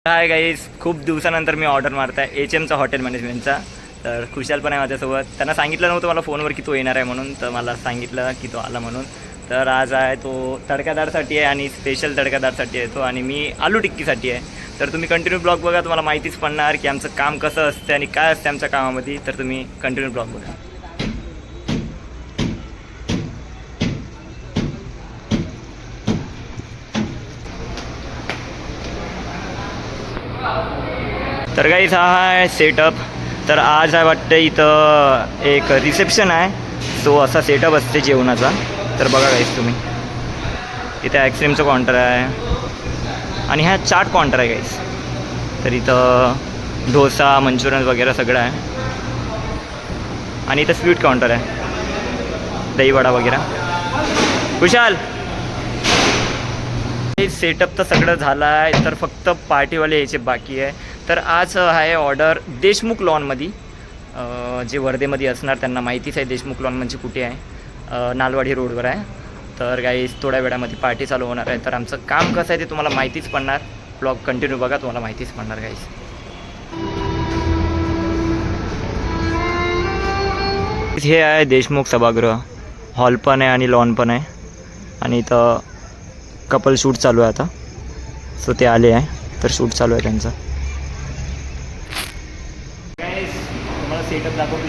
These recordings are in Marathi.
हाय गाईज, खूप दिवसानंतर मी ऑर्डर मारत आहे HMचा हॉटेल मॅनेजमेंटचा. तर खुशाल पण आहे माझ्यासोबत. त्यांना सांगितलं नव्हतं मला फोनवर की तो येणार आहे म्हणून, तर मला सांगितलं की तो आला म्हणून. तर आज आहे तो तडकादारसाठी आहे आणि स्पेशल तडकादारसाठी आहे तो, आणि मी आलू टिक्कीसाठी आहे. तर तुम्ही कंटिन्यू ब्लॉग बघा, तुम्हाला माहितीच पडणार की आमचं काम कसं असतं आणि काय असतं आमच्या कामामध्ये. तर तुम्ही कंटिन्यू ब्लॉग बघा. तर गाईज हा आहे सेटअप. तर आज आहे वाटतं इथं एक रिसेप्शन आहे, सो असा सेटअप असते जेवणाचा. तर बघा गाईज तुम्ही, इथे आईस्क्रीमचं काउंटर आहे आणि ह्या चाट काउंटर आहे गाईज. तर इथं डोसा, मंचुरियन वगैरे सगळं आहे. आणि इथं स्वीट काउंटर आहे, दहीवडा वगैरे. खुशाल, सेटअप तर सगळं झालं आहे, तर फक्त पार्टीवाले यायचे बाकी आहे. तर आज आहे ऑर्डर देशमुख लॉनमध्ये, जे वर्धेमध्ये असणार त्यांना माहितीच आहे देशमुख लॉन म्हणजे कुठे आहे. नालवाडी रोडवर आहे. तर गाईज थोड्या वेळामध्ये पार्टी चालू होणार आहे. तर आमचं काम कसं आहे ते तुम्हाला माहितीच पडणार. ब्लॉग कंटिन्यू बघा, तुम्हाला माहितीच पडणार गाईज. हे आहे देशमुख सभागृह. हॉल पण आहे आणि लॉन पण आहे. आणि इथं कपल शूट चालू आहे आता, सो ते आले आहे, तर शूट चालू आहे त्यांचं. तुम्हाला सेटअप दाखवतो.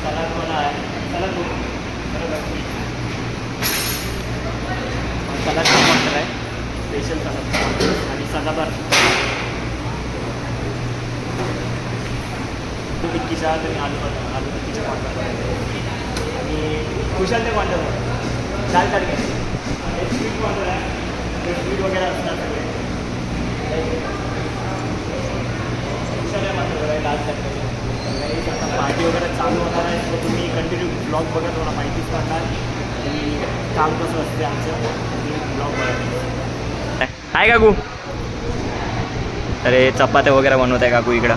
सलाद पण आहे, सलाद पण काउंटर आहे, स्पेशल सलाद आणि सलादार टिक्कीचा आणि आलू टिक्कीच्या काउंटर आणि खुशालच्या काउंटर दाल तडका. हे स्वीट काउंटर आहे, स्वीट वगैरे असतात सगळे. खुशाल काउंटर आहे, दाल तडका. आता पार्टी वगैरे चालू होणार आहे, तर तुम्ही कंटिन्यू ब्लॉग बघा, तुम्हाला माहितीच पडणार की काम कसं असते आमचं. ब्लॉग बघा. हाय काकू. अरे चपात्या वगैरे बनवत आहे काकू इकडं.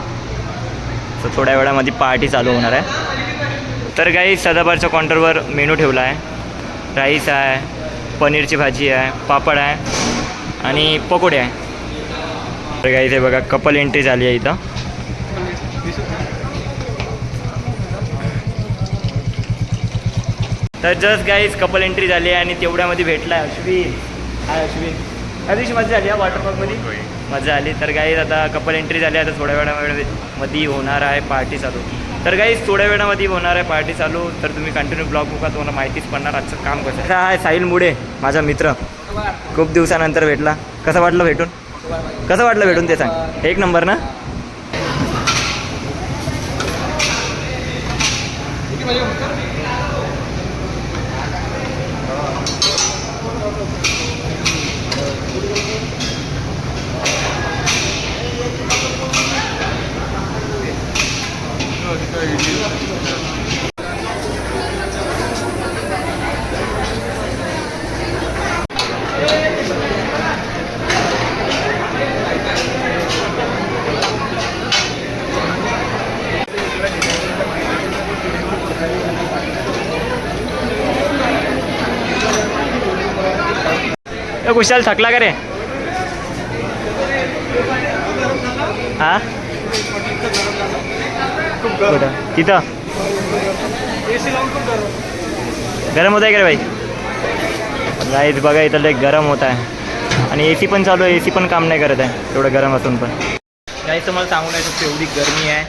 तर थोड्या वेळामध्ये पार्टी चालू होणार आहे. तर काही सदाबारच्या काउंटरवर मेनू ठेवला आहे. राईस आहे, पनीरची भाजी आहे, पापड आहे आणि पकोडे आहे. तर काही इथे बघा कपल एंट्री झाली आहे इथं. तर जस्ट गाईज कपल एंट्री झाली आहे आणि तेवढ्यामध्ये भेटला आहे अश्विन. हाय अश्विन, त्या दिवशी मजा आली आहे वॉटर पार्कमध्ये, मजा आली. तर गाईज आता कपल एंट्री झाली आहे, आता थोड्या वेळामध्ये होणार आहे पार्टी चालू. तर गाईज थोड्या वेळामध्ये होणार आहे पार्टी चालू. तर तुम्ही कंटिन्यू ब्लॉग बघा, तुम्हाला माहितीच पडणार आजचं काम कसं आहे. हाय साहिल मुडे, माझा मित्र, खूप दिवसानंतर भेटला. कसं वाटलं भेटून? कसं वाटलं भेटून ते सांग. एक नंबर ना. खुशाल थकला का रे? हां कुठं? तिथं गरम होत आहे का रे भाई? गाईज बघा इथं लय गरम होत आहे आणि AC पण चालू आहे. AC पण काम नाही करत आहे एवढं गरम असून पण. गाईज तुम्हाला सांगू नाही शकतो एवढी गरमी आहे,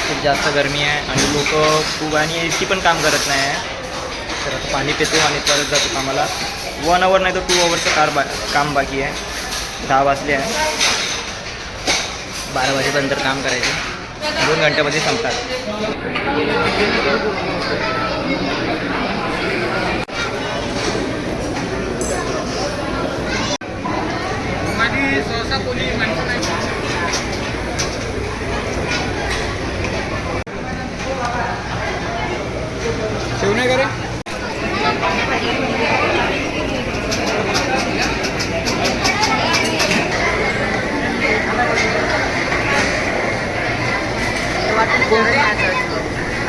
खूप जास्त गरमी आहे आणि लोक खूप, आणि AC पण काम करत नाही आहे. तर आता पाणी पितो आणि परत जातो कामाला. 1 आवर नाही तर 2 आवरचं काम बाकी आहे. 10 वाजले आहे, 12 वाजेपर्यंत काम करायचं. 2 घंट्यामध्ये संपतात. शेवणे करे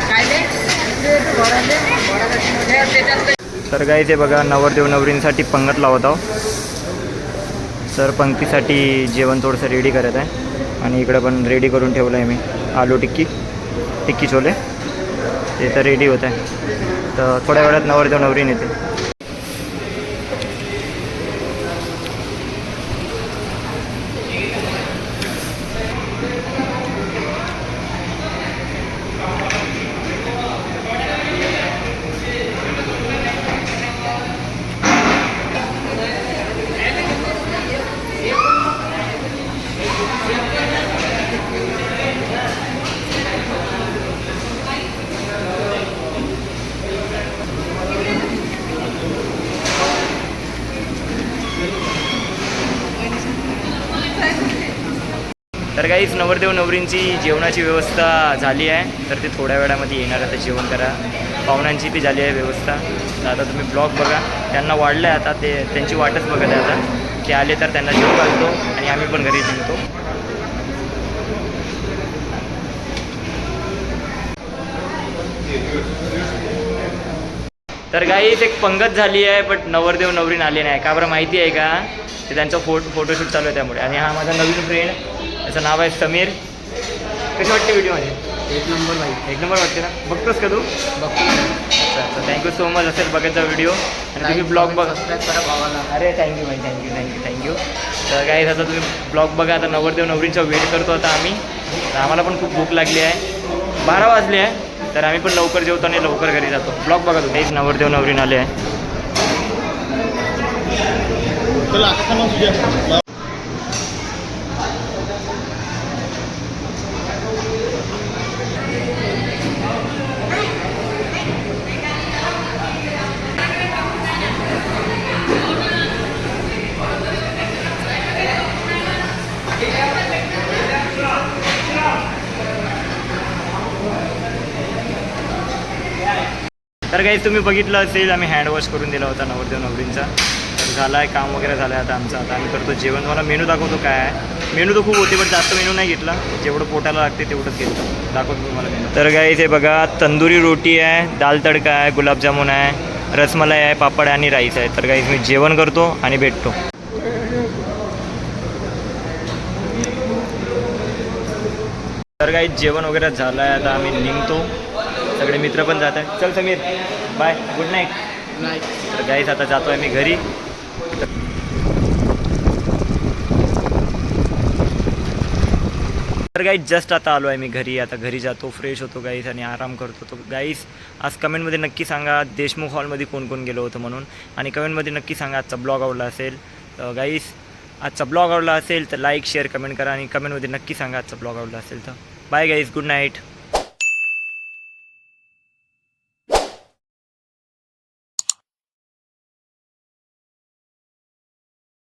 काय तर काय ते बघा नवरदेव नवरींसाठी पंगत लावत आहो. तर पंक्तीसाठी जेवण थोडंसं रेडी करत आहे आणि इकडं पण रेडी करून ठेवलं आहे मी आलू टिक्की छोले ते तर रेडी होत आहे. तर थोड्या वेळात नवरदेव नवरीन येते. तर काहीच नवरदेव नवरींची जेवणाची व्यवस्था झाली आहे. तर ते थोड्या वेळामध्ये येणार आता जेवण करा. पाहुण्यांची ती झाली आहे व्यवस्था. तर आता तुम्ही ब्लॉग बघा. त्यांना वाढलं आहे आता ते त्यांची वाटच बघत आहे. आता ते आले तर त्यांना जेवण घालतो आणि आम्ही पण घरी निघतो. तर काहीच एक पंगत झाली आहे बट नवरदेव नवरीन आले नाही. का बरं माहिती आहे का? ते त्यांचं फोटोशूट चालू आहे त्यामुळे. आणि हा माझा नवीन फ्रेंड, त्याचं नाव आहे समीर. कशी वाटते व्हिडिओमध्ये? एक नंबर वाटते ना? बघतोस का तू? बघतो. अच्छा, थँक्यू सो मच. असेल बघायचा व्हिडिओ आणि तुम्ही ब्लॉग बघा. अरे थँक्यू भाई, थँक्यू. तर काही आता तुम्ही ब्लॉग बघा. आता नवरदेव नवरींचा वेट करतो आता आम्ही. तर आम्हाला पण खूप भूक लागली आहे. 12 वाजले आहे. तर आम्ही पण लवकर जेवतो आणि लवकर घरी जातो. ब्लॉग बघा तुम्ही. एक नवरदेव नवरीन आले आहे. तर काही तुम्ही बघितलं असेल आम्ही हँडवॉश करून दिला होता नवरदेव नवरींचा. तर झाला आहे, काम वगैरे झालं आहे आता आमचं. आता आम्ही करतो जेवण. तुम्हाला मेनू दाखवतो काय आहे. मेनू तर खूप होते पण जास्त मेनू नाही घेतला. जेवढं पोटाला लागते तेवढंच घेतलं. दाखवतो तुम्हाला मेनू. तर काही इथे बघा तंदुरी रोटी आहे, दाल तडका आहे, गुलाबजामुन आहे, रसमलाई आहे, पापड आणि राईस आहे. तर काही मी जेवण करतो आणि भेटतो. तर काही जेवण वगैरे झालं आहे. आता आम्ही निघतो. सगळे मित्र पण जात आहे. चल समीर, बाय, गुड नाईट. तर गाईस आता जातो आहे मी घरी. तर गाईस जस्ट आता आलो आहे मी घरी. आता घरी जातो, फ्रेश होतो गाईस आणि आराम करतो. तो गाईस आज कमेंटमध्ये नक्की सांगा देशमुख हॉलमध्ये कोण कोण गेलो होतं म्हणून. आणि कमेंटमध्ये नक्की सांगा आजचा ब्लॉग आवडला असेल. गाईस आजचा ब्लॉग आवडला असेल तर लाईक शेअर कमेंट करा आणि कमेंटमध्ये नक्की सांगा आजचा ब्लॉग आवडला असेल तर. बाय गाईस, गुड नाईट.